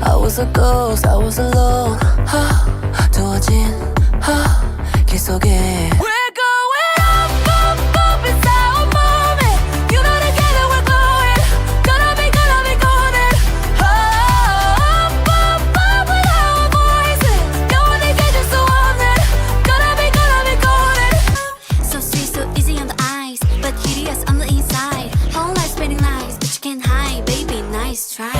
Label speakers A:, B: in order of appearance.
A: I was a ghost, I was alone. 두어진 길 속에 We're going up, up, up inside our moment. You know together we're glowing. Gonna be golden. Up, up, up with our voices. 영원히 계실 수 없는. Gonna be golden.
B: So sweet, so easy on the eyes, but hideous on the inside. Whole life spinning lies, but you can't hide, baby. Nice try.